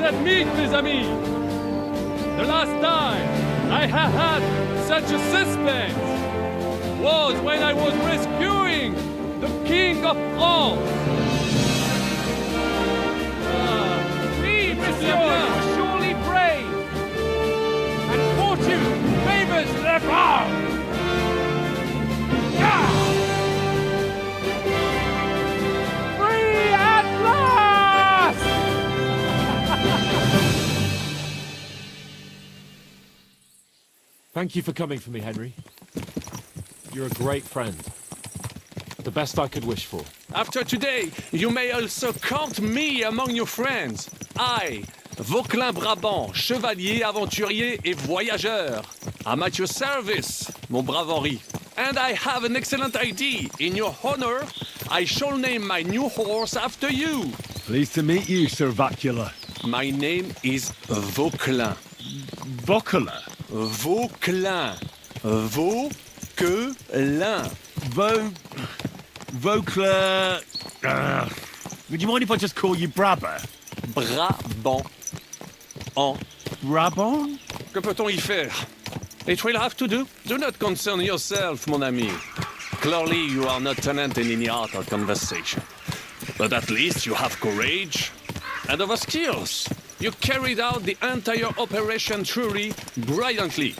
admit, mes amis, the last time I have had such a suspense was when I was rescuing the King of France. Oui, monsieur, you were surely brave. And fortune favors the bold. Free at last! Thank you for coming for me, Henry. You're a great friend. The best I could wish for. After today, you may also count me among your friends. I, Vauquelin Brabant, chevalier, aventurier et voyageur. I'm at your service, mon brave Henri. And I have an excellent idea. In your honor, I shall name my new horse after you. Pleased to meet you, Sir Vacula. My name is Vauquelin. Vacula? Vauquelin. Vauquelin. Vauquelin... would you mind if I just call you Brabber? Brabant. En. Brabant? Que peut-on y faire? It will have to do. Do not concern yourself, mon ami. Clearly, you are not talented in any art or conversation. But at least you have courage and other skills. You carried out the entire operation truly brilliantly.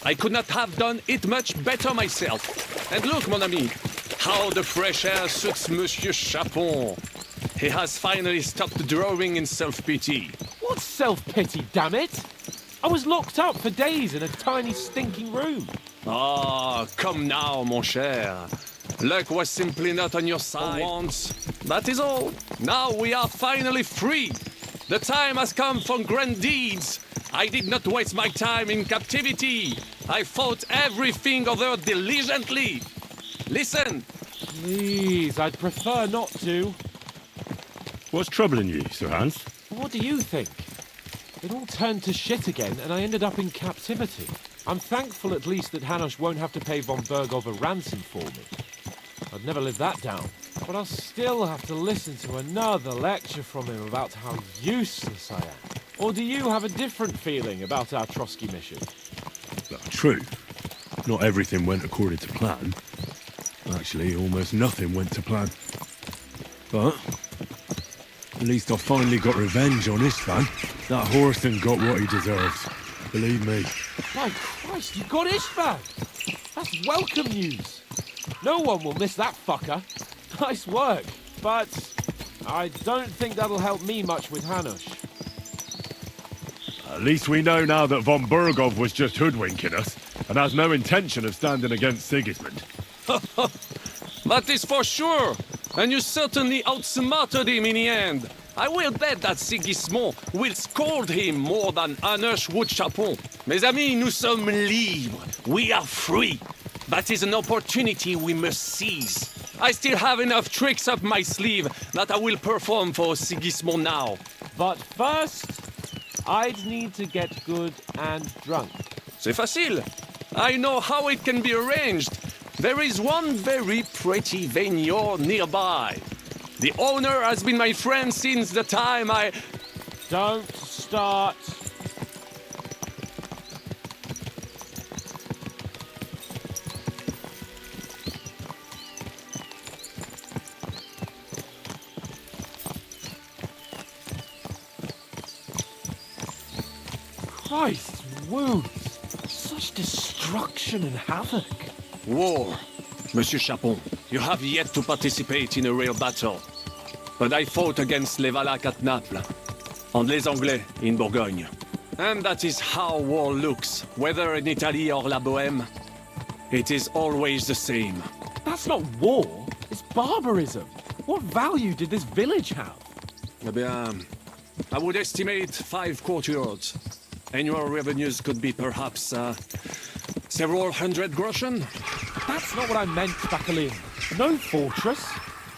I could not have done it much better myself. And look, mon ami, how the fresh air suits Monsieur Chapon. He has finally stopped drawing in self-pity. What self-pity, damn it? I was locked up for days in a tiny stinking room. Ah, come now, mon cher. Luck was simply not on your side once. That is all. Now we are finally free. The time has come for grand deeds. I did not waste my time in captivity. I fought everything over diligently. Listen. Please, I'd prefer not to. What's troubling you, Sir Hans? What do you think? It all turned to shit again, and I ended up in captivity. I'm thankful at least that Hanush won't have to pay von Bergov a ransom for me. I'd never live that down. But I'll still have to listen to another lecture from him about how useless I am. Or do you have a different feeling about our Trotsky mission? True. Not everything went according to plan. Actually, almost nothing went to plan. But at least I finally got revenge on Istvan. That Horton got what he deserves. Believe me. My Christ, you got Istvan! That's welcome news. No one will miss that fucker. Nice work, but I don't think that'll help me much with Hanush. At least we know now that von Bergov was just hoodwinking us and has no intention of standing against Sigismund. That is for sure. And you certainly outsmarted him in the end. I will bet that Sigismund will scold him more than Hanush would Chapon. Mes amis, nous sommes libres. We are free. That is an opportunity we must seize. I still have enough tricks up my sleeve that I will perform for Sigismund now. But first, I'd need to get good and drunk. C'est facile. I know how it can be arranged. There is one very pretty vineyard nearby. The owner has been my friend since the time I... Don't start. Christ, wounds. Such destruction and havoc. War. Monsieur Chapon, you have yet to participate in a real battle. But I fought against les Valaques at Naples, and les Anglais in Bourgogne. And that is how war looks, whether in Italy or La Bohème. It is always the same. That's not war, it's barbarism. What value did this village have? Eh bien, I would estimate 5 courtyards. Annual revenues could be perhaps, several hundred groschen. That's not what I meant, Bacalin. No fortress.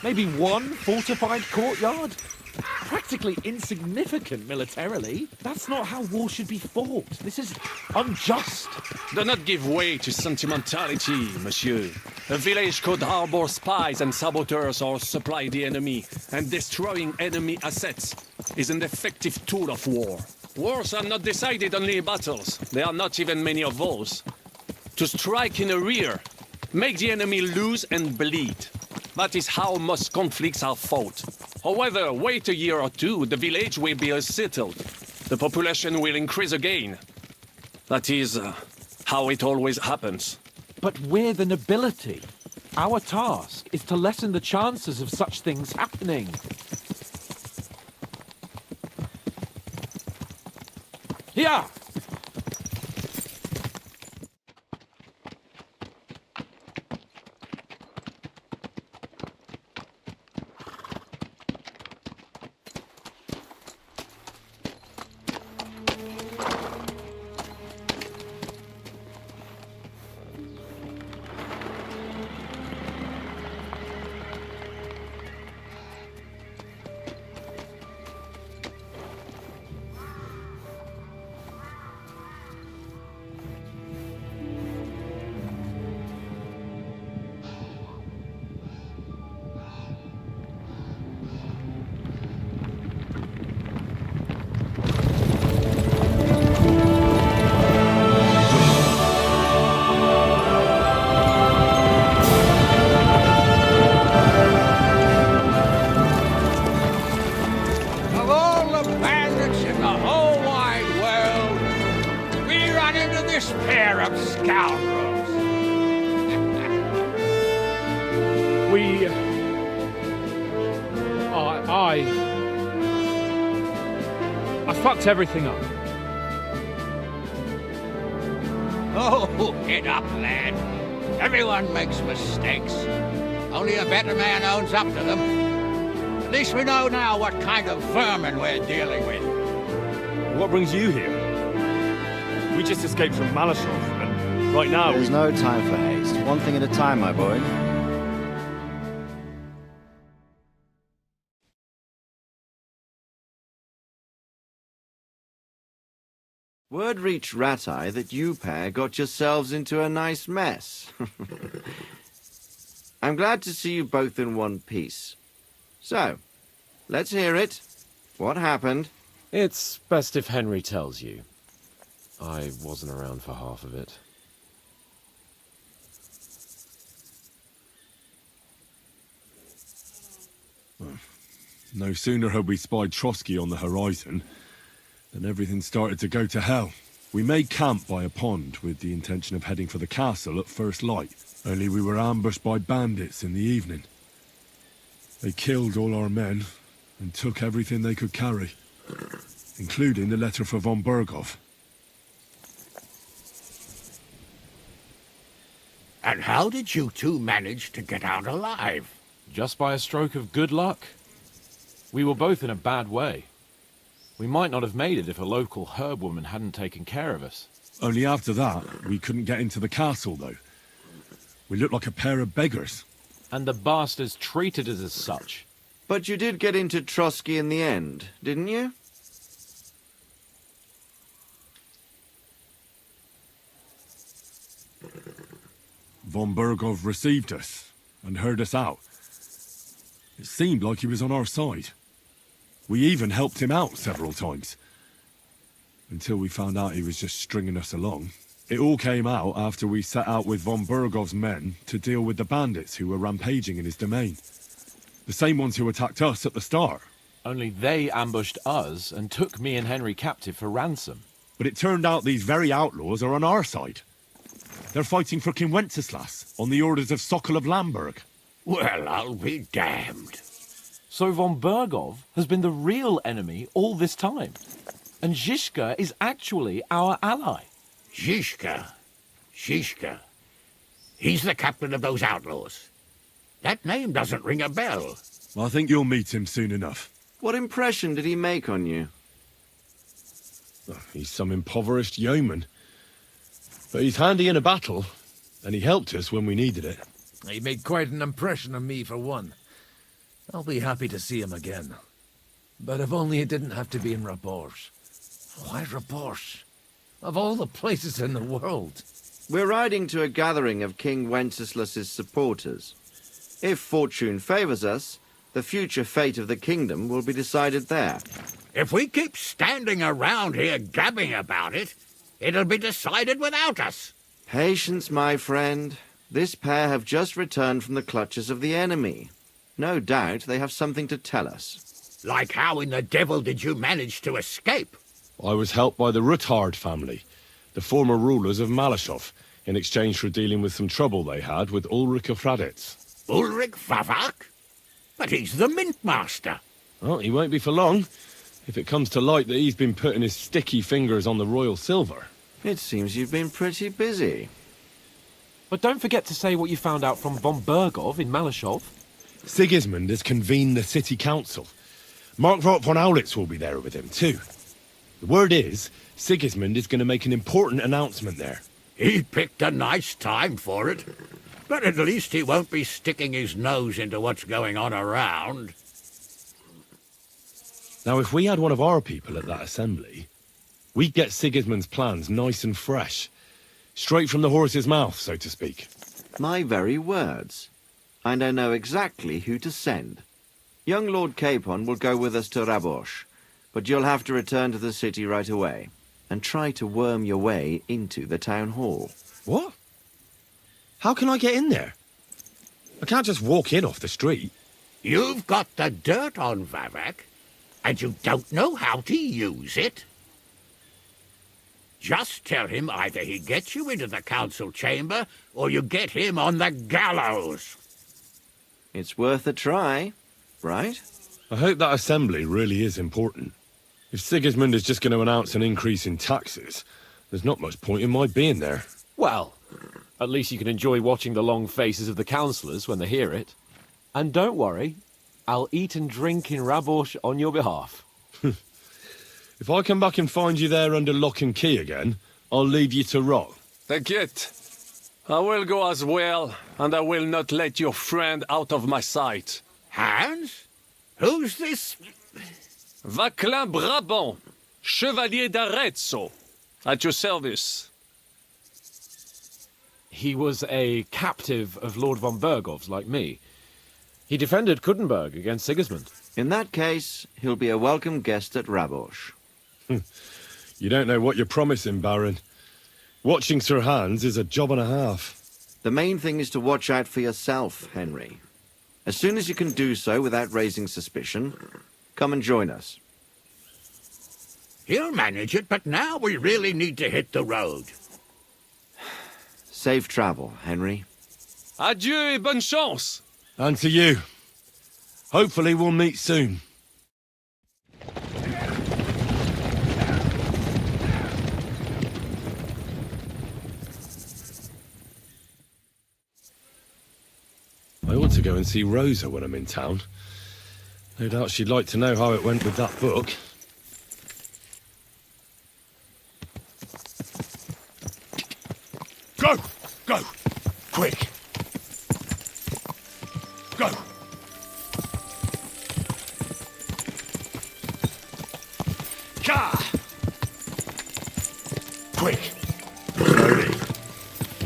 Maybe one fortified courtyard. Practically insignificant militarily. That's not how war should be fought. This is unjust. Do not give way to sentimentality, monsieur. A village could harbor spies and saboteurs or supply the enemy, and destroying enemy assets is an effective tool of war. Wars are not decided only in battles. There are not even many of those. To strike in the rear, make the enemy lose and bleed. That is how most conflicts are fought. However, wait a year or two, the village will be settled. The population will increase again. That is how it always happens. But we're the nobility. Our task is to lessen the chances of such things happening. Yeah! Of all the bandits in the whole wide world, we run into this pair of scoundrels. We... I fucked everything up. Oh, get up, lad. Everyone makes mistakes. Only a better man owns up to them. At least we know now what kind of vermin we're dealing with. What brings you here? We just escaped from Malashov, and right now There's no time for haste. One thing at a time, my boy. Word reached Ratai that you pair got yourselves into a nice mess. I'm glad to see you both in one piece. So, let's hear it. What happened? It's best if Henry tells you. I wasn't around for half of it. no sooner had we spied Trotsky on the horizon than everything started to go to hell. We made camp by a pond with the intention of heading for the castle at first light, only we were ambushed by bandits in the evening. They killed all our men and took everything they could carry, including the letter for von Berghoff. And how did you two manage to get out alive? Just by a stroke of good luck. We were both in a bad way. We might not have made it if a local herb woman hadn't taken care of us. Only after that, we couldn't get into the castle, though. We looked like a pair of beggars. And the bastards treated us as such. But you did get into Trotsky in the end, didn't you? Von Berghoff received us and heard us out. It seemed like he was on our side. We even helped him out several times. Until we found out he was just stringing us along. It all came out after we set out with von Berghoff's men to deal with the bandits who were rampaging in his domain. The same ones who attacked us at the start. Only they ambushed us and took me and Henry captive for ransom. But it turned out these very outlaws are on our side. They're fighting for King Wenceslas on the orders of Sokol of Lamberg. Well, I'll be damned. So von Berghoff has been the real enemy all this time. And Zhishka is actually our ally. Zhishka. He's the captain of those outlaws. That name doesn't ring a bell. I think you'll meet him soon enough. What impression did he make on you? He's some impoverished yeoman. But he's handy in a battle, and he helped us when we needed it. He made quite an impression on me, for one. I'll be happy to see him again. But if only it didn't have to be in Rabors. Why Rabors? Of all the places in the world. We're riding to a gathering of King Wenceslas's supporters. If fortune favors us, the future fate of the kingdom will be decided there. If we keep standing around here gabbing about it, it'll be decided without us. Patience, my friend. This pair have just returned from the clutches of the enemy. No doubt they have something to tell us. Like how in the devil did you manage to escape? I was helped by the Ruthard family, the former rulers of Malashov, in exchange for dealing with some trouble they had with Ulrich of Raditz. Ulrich Vavak? But he's the mint master. Well, he won't be for long, if it comes to light that he's been putting his sticky fingers on the royal silver. It seems you've been pretty busy. But don't forget to say what you found out from von Bergov in Malashov. Sigismund has convened the city council. Markvart von Aulitz will be there with him, too. The word is, Sigismund is going to make an important announcement there. He picked a nice time for it. But at least he won't be sticking his nose into what's going on around. Now, if we had one of our people at that assembly, we'd get Sigismund's plans nice and fresh. Straight from the horse's mouth, so to speak. My very words. And I know exactly who to send. Young Lord Capon will go with us to Rabosh, but you'll have to return to the city right away, and try to worm your way into the town hall. What? How can I get in there? I can't just walk in off the street. You've got the dirt on Vavak, and you don't know how to use it? Just tell him either he gets you into the council chamber, or you get him on the gallows. It's worth a try, right? I hope that assembly really is important. If Sigismund is just going to announce an increase in taxes, there's not much point in my being there. Well, at least you can enjoy watching the long faces of the councillors when they hear it. And don't worry, I'll eat and drink in Rabosh on your behalf. If I come back and find you there under lock and key again, I'll leave you to rot. T'inquiète. I will go as well, and I will not let your friend out of my sight. Hans? Who's this? Vaclin Brabant, Chevalier d'Arezzo, at your service. He was a captive of Lord von Bergov's, like me. He defended Kuttenberg against Sigismund. In that case, he'll be a welcome guest at Rabosh. You don't know what you're promising, Baron. Watching Sir Hans is a job and a half. The main thing is to watch out for yourself, Henry. As soon as you can do so without raising suspicion, come and join us. He'll manage it, but now we really need to hit the road. Safe travel, Henry. Adieu et bonne chance! And to you. Hopefully we'll meet soon. I ought to go and see Rosa when I'm in town. No doubt she'd like to know how it went with that book. Go! Go! Quick! Go! Ka! Quick! Slowly.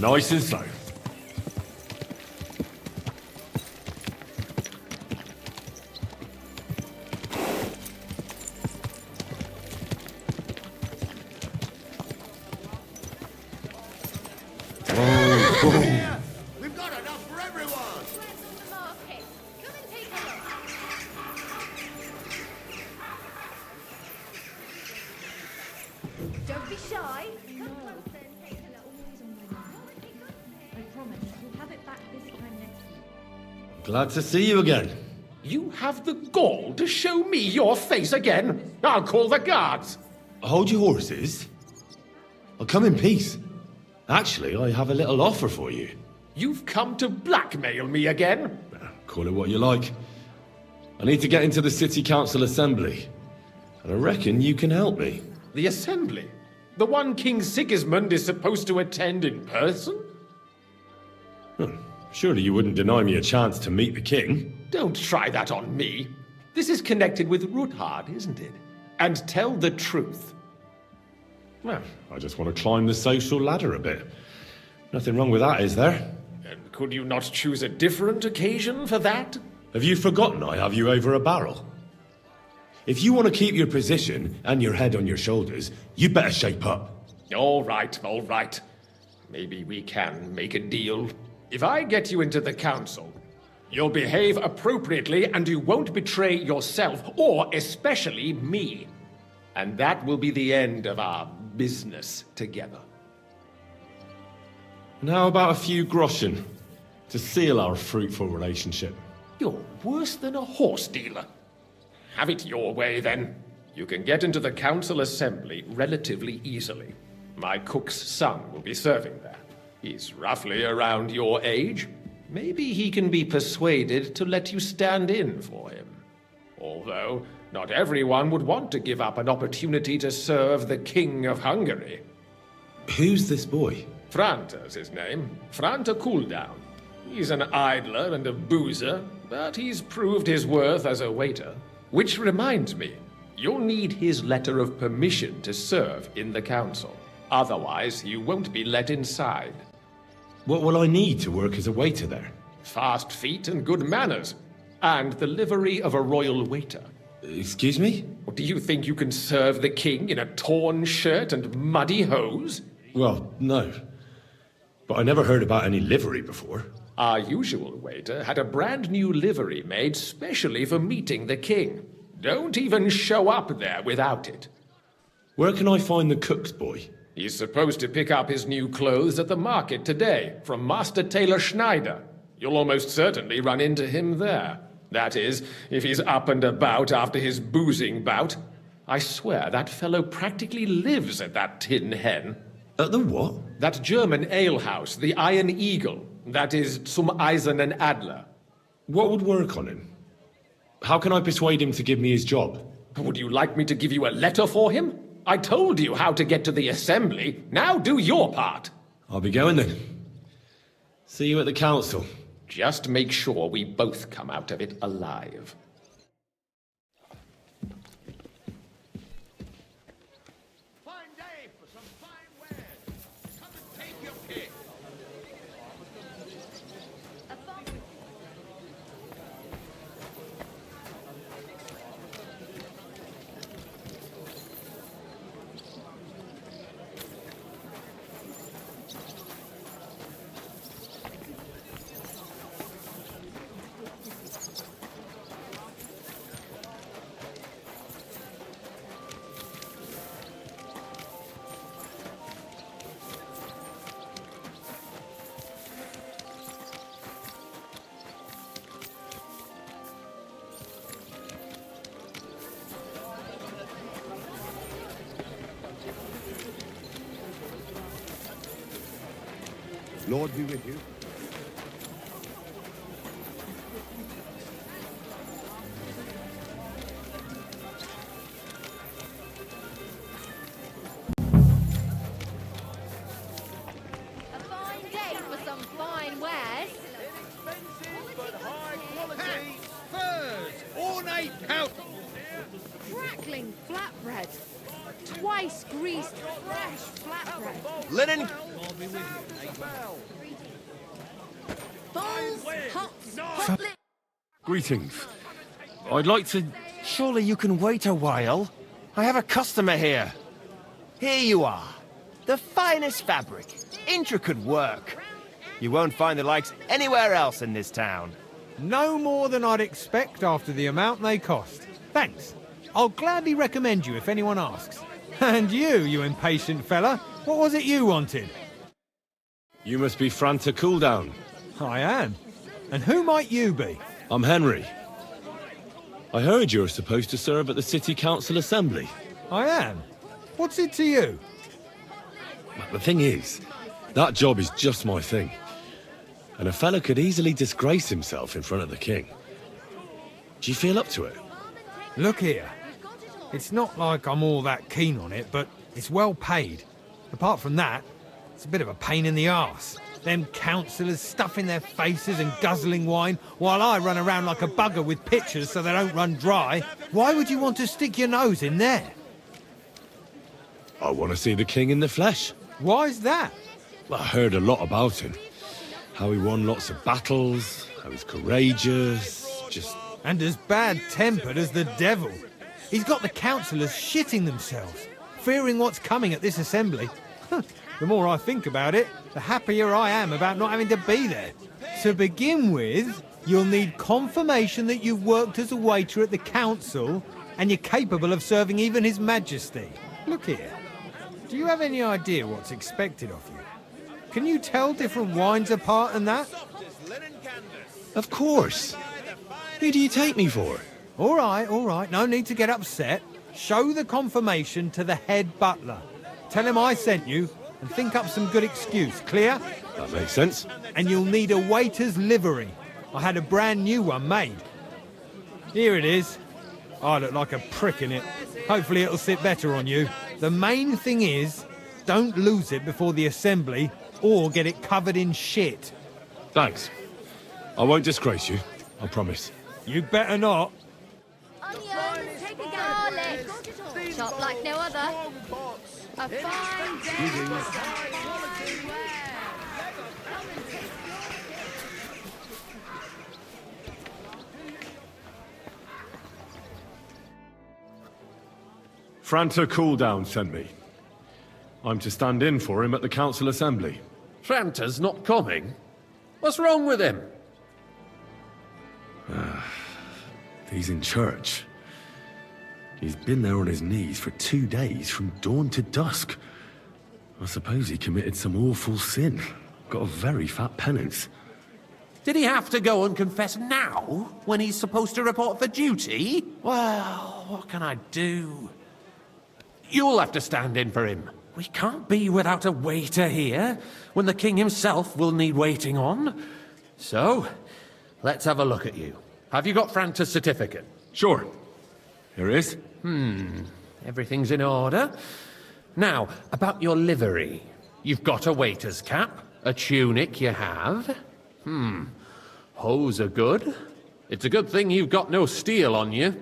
Nice and slow. We've got enough for everyone! Okay, come and take a look. Don't be shy. Come closer and take a look. I promise we'll have it back this time next week. Glad to see you again. You have the gall to show me your face again? I'll call the guards. Hold your horses. I'll come in peace. Actually, I have a little offer for you. You've come to blackmail me again? Call it what you like. I need to get into the City Council Assembly. And I reckon you can help me. The assembly? The one King Sigismund is supposed to attend in person? Surely you wouldn't deny me a chance to meet the king? Don't try that on me. This is connected with Ruthard, isn't it? And tell the truth. Well, I just want to climb the social ladder a bit. Nothing wrong with that, is there? And could you not choose a different occasion for that? Have you forgotten I have you over a barrel? If you want to keep your position and your head on your shoulders, you better shape up. All right, all right. Maybe we can make a deal. If I get you into the council, you'll behave appropriately and you won't betray yourself, or especially me. And that will be the end of our business together. And how about a few groschen to seal our fruitful relationship? You're worse than a horse dealer. Have it your way, then. You can get into the council assembly relatively easily. My cook's son will be serving there. He's roughly around your age. Maybe he can be persuaded to let you stand in for him. Although, not everyone would want to give up an opportunity to serve the King of Hungary. Who's this boy? Franta's his name. Franta Cooldown. He's an idler and a boozer, but he's proved his worth as a waiter. Which reminds me, you'll need his letter of permission to serve in the council. Otherwise, you won't be let inside. What will I need to work as a waiter there? Fast feet and good manners. And the livery of a royal waiter. Excuse me? Do you think you can serve the king in a torn shirt and muddy hose? Well, no. But I never heard about any livery before. Our usual waiter had a brand new livery made specially for meeting the king. Don't even show up there without it. Where can I find the cook's boy? He's supposed to pick up his new clothes at the market today from Master Tailor Schneider. You'll almost certainly run into him there. That is, if he's up and about after his boozing bout. I swear that fellow practically lives at that Tin Hen. At the what? That German alehouse, the Iron Eagle. That is Zum Eisernen Adler. What would work on him? How can I persuade him to give me his job? Would you like me to give you a letter for him? I told you how to get to the assembly. Now do your part. I'll be going then. See you at the council. Just make sure we both come out of it alive. Fine day for some fine wares. Come and take your pick. Lord be with you. A fine day for some fine wares. Inexpensive but high quality. Furs, ornate pouch. Crackling flatbread. Twice greased fresh flatbread. Linen. Bowls, pots, potlets. Greetings. I'd like to... Surely you can wait a while. I have a customer here. Here you are. The finest fabric. Intricate work. You won't find the likes anywhere else in this town. No more than I'd expect after the amount they cost. Thanks. I'll gladly recommend you if anyone asks. And you impatient fella, what was it you wanted? You must be Franta Cooldown. I am. And who might you be? I'm Henry. I heard you're supposed to serve at the City Council Assembly. I am. What's it to you? But the thing is, that job is just my thing. And a fella could easily disgrace himself in front of the king. Do you feel up to it? Look here. It's not like I'm all that keen on it, but it's well paid. Apart from that, it's a bit of a pain in the arse. Them councillors stuffing their faces and guzzling wine, while I run around like a bugger with pitchers so they don't run dry. Why would you want to stick your nose in there? I want to see the king in the flesh. Why's that? I heard a lot about him. How he won lots of battles, how he's courageous, just... And as bad-tempered as the devil. He's got the councillors shitting themselves, fearing what's coming at this assembly. The more I think about it, the happier I am about not having to be there. To begin with, you'll need confirmation that you've worked as a waiter at the council and you're capable of serving even His Majesty. Look here. Do you have any idea what's expected of you? Can you tell different wines apart and that? Of course. Who do you take me for? All right. No need to get upset. Show the confirmation to the head butler. Tell him I sent you and think up some good excuse. Clear? That makes sense. And you'll need a waiter's livery. I had a brand new one made. Here it is. I look like a prick in it. Hopefully it'll sit better on you. The main thing is, don't lose it before the assembly or get it covered in shit. Thanks. I won't disgrace you, I promise. You better not. Onions, take a garlic. Chopped like no other. A fine Franta Cooldown sent me. I'm to stand in for him at the council assembly. Franta's not coming? What's wrong with him? He's in church. He's been there on his knees for 2 days, from dawn to dusk. I suppose he committed some awful sin. Got a very fat penance. Did he have to go and confess now, when he's supposed to report for duty? Well, what can I do? You'll have to stand in for him. We can't be without a waiter here, when the king himself will need waiting on. So, let's have a look at you. Have you got Franta's certificate? Sure. Here it is. Everything's in order. Now, about your livery. You've got a waiter's cap, a tunic you have. Hose are good. It's a good thing you've got no steel on you.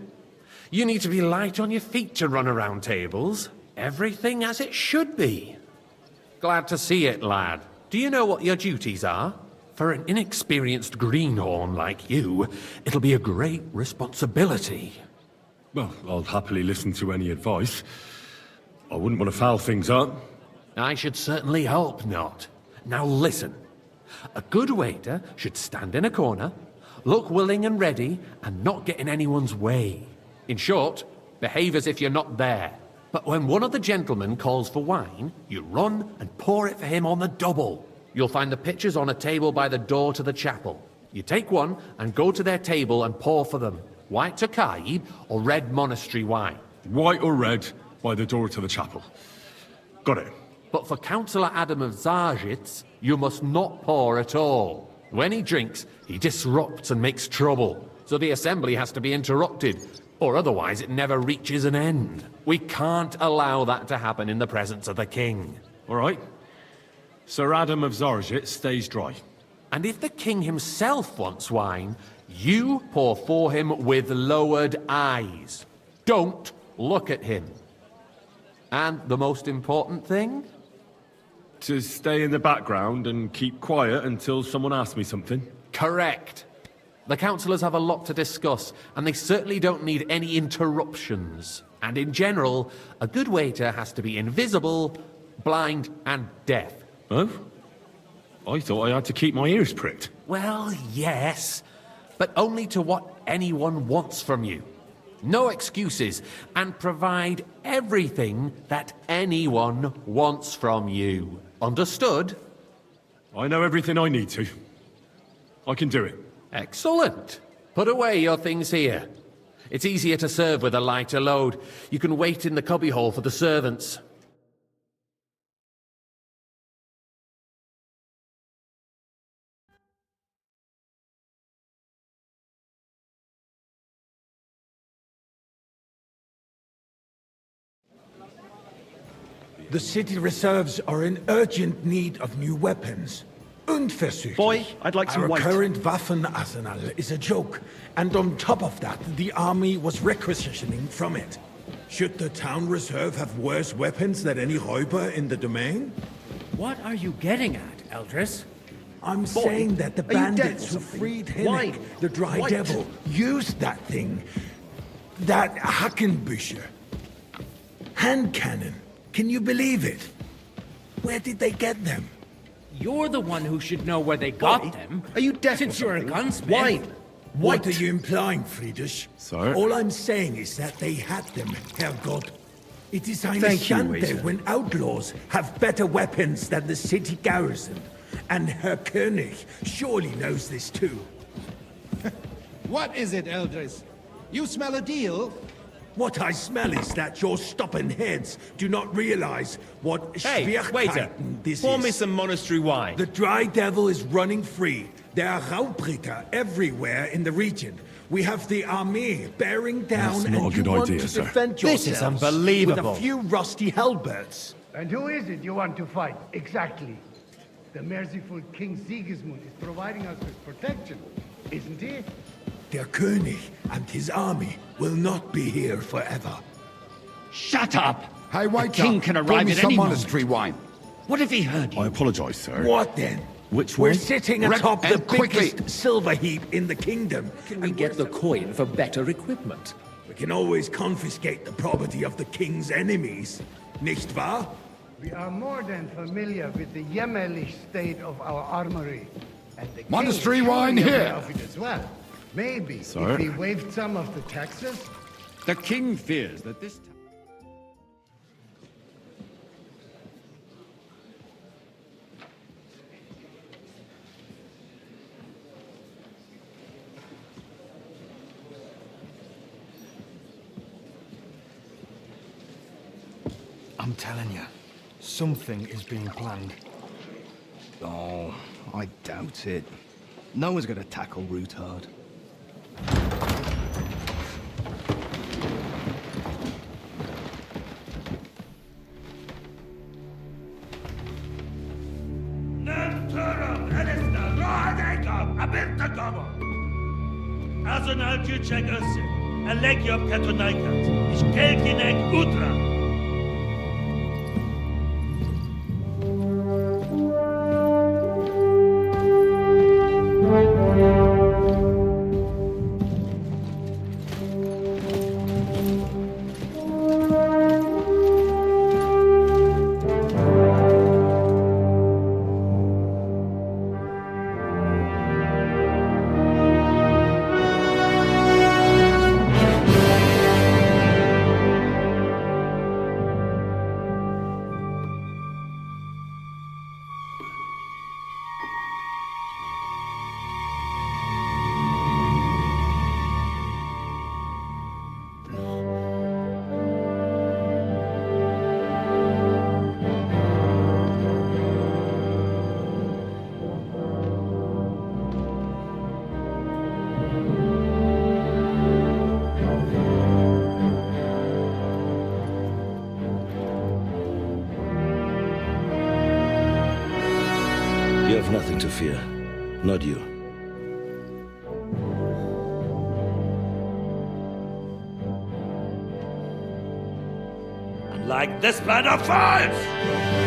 You need to be light on your feet to run around tables. Everything as it should be. Glad to see it, lad. Do you know what your duties are? For an inexperienced greenhorn like you, it'll be a great responsibility. Well, I'll happily listen to any advice. I wouldn't want to foul things up. I should certainly hope not. Now listen. A good waiter should stand in a corner, look willing and ready, and not get in anyone's way. In short, behave as if you're not there. But when one of the gentlemen calls for wine, you run and pour it for him on the double. You'll find the pitchers on a table by the door to the chapel. You take one and go to their table and pour for them. White Tokaib or red monastery wine. White or red, by the door to the chapel. Got it. But for Councillor Adam of Zarzhitz, you must not pour at all. When he drinks, he disrupts and makes trouble. So the assembly has to be interrupted, or otherwise it never reaches an end. We can't allow that to happen in the presence of the king. All right. Sir Adam of Zarzhitz stays dry. And if the king himself wants wine, you pour for him with lowered eyes. Don't look at him. And the most important thing? To stay in the background and keep quiet until someone asks me something? Correct. The councillors have a lot to discuss, and they certainly don't need any interruptions. And in general, a good waiter has to be invisible, blind, and deaf. Oh? I thought I had to keep my ears pricked. Well, yes, but only to what anyone wants from you. No excuses, and provide everything that anyone wants from you. Understood? I know everything I need to. I can do it. Excellent. Put away your things here. It's easier to serve with a lighter load. You can wait in the cubbyhole for the servants. The city reserves are in urgent need of new weapons. Unverzüglich. Boy, I'd like some Our white. current Waffenarsenal is a joke, and on top of that, the army was requisitioning from it. Should the town reserve have worse weapons than any Räuber in the domain? What are you getting at, Eldris? I'm saying that the bandits who freed Hinnick, the Dry Devil, used that thing. That Hackenbücher. Hand cannon. Can you believe it? Where did they get them? You're the one who should know where they got them. Are you deaf Since you're a gunsmith. Why? What are you implying, Friedrich? Sir? All I'm saying is that they had them, Herrgott. It is eine Thank you, Schande Waiter. when outlaws have better weapons than the city garrison. And Herr König surely knows this too. What is it, Eldris? You smell a deal? What I smell is that your stubborn heads do not realize what Hey, waiter, Schwierigkeiten this pour is. me some monastery wine. The Dry Devil is running free. There are Raubricker everywhere in the region. We have the army bearing down, That's not and a good you want idea, to sir. defend This yourselves is unbelievable. with a few rusty halberds. And who is it you want to fight, exactly? The merciful King Sigismund is providing us with protection, isn't he? Der König and his army will not be here forever. Shut up! Hey, wait The king up. can Pour arrive me at some any monastery wine. What if he heard you? I apologize, sir. What then? Which We're way? sitting Rep atop the and quickly. biggest silver heap in the kingdom. Can we get the coin for better equipment? We can always confiscate the property of the king's enemies, nicht wahr? We are more than familiar with the jämmerlich state of our armory. And the Monastery king is wine surely here. aware of it as well. Maybe Sir? if we waived some of the taxes. The king fears that this time... I'm telling you, something is being planned. Oh, I doubt it. No one's gonna tackle Rootard. Azon al-Juchek Össe, Alegiop Katonaikat, ich Kelkinek Utra. You have nothing to fear. Not you. Like this plan of false!